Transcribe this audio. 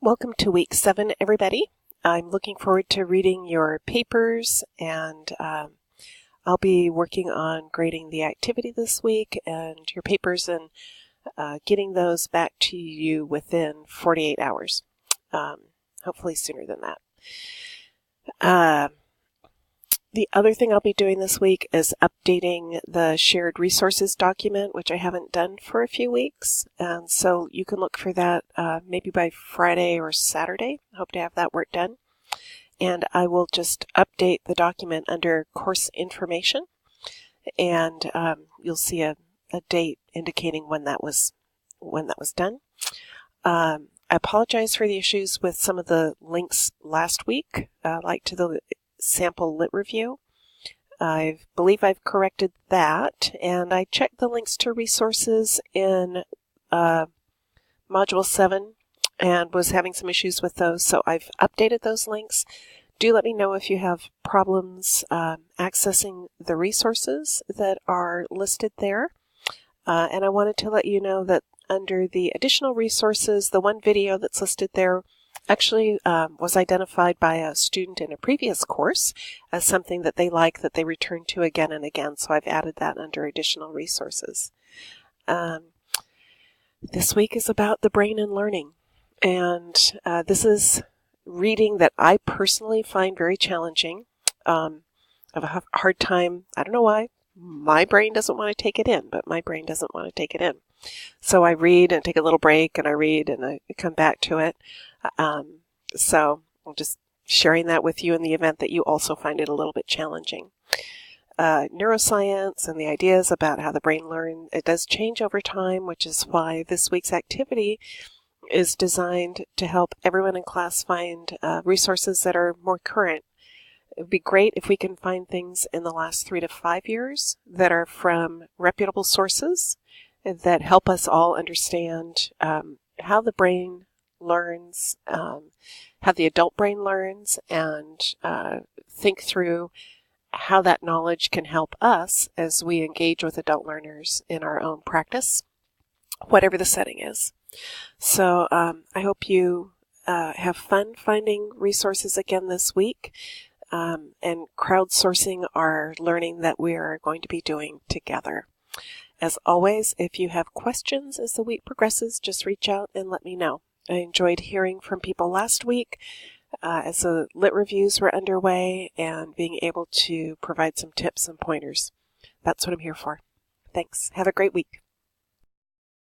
Welcome to week 7, everybody. I'm looking forward to reading your papers, and I'll be working on grading the activity this week and your papers and getting those back to you within 48 hours, hopefully sooner than that. The other thing I'll be doing this week is updating the shared resources document, which I haven't done for a few weeks. And so you can look for that maybe by Friday or Saturday. I hope to have that work done. And I will just update the document under course information. And you'll see a date indicating when that was done. I apologize for the issues with some of the links last week, like to the sample lit review. I believe I've corrected that, and I checked the links to resources in Module 7 and was having some issues with those, so I've updated those links. Do let me know if you have problems accessing the resources that are listed there. And I wanted to let you know that under the additional resources, the one video that's listed there actually was identified by a student in a previous course as something that they like, that they return to again and again. So I've added that under additional resources. This week is about the brain and learning. And this is reading that I personally find very challenging. I have a hard time, I don't know why. My brain doesn't want to take it in, but my brain doesn't want to take it in. So I read and take a little break, and I read and I come back to it. So I'm just sharing that with you in the event that you also find it a little bit challenging. Neuroscience and the ideas about how the brain learns, it does change over time, which is why this week's activity is designed to help everyone in class find resources that are more current. It would be great if we can find things in the last 3 to 5 years that are from reputable sources that help us all understand how the brain learns, how the adult brain learns, and think through how that knowledge can help us as we engage with adult learners in our own practice, whatever the setting is. So I hope you have fun finding resources again this week and crowdsourcing our learning that we are going to be doing together. As always, if you have questions as the week progresses, just reach out and let me know. I enjoyed hearing from people last week as the lit reviews were underway and being able to provide some tips and pointers. That's what I'm here for. Thanks. Have a great week.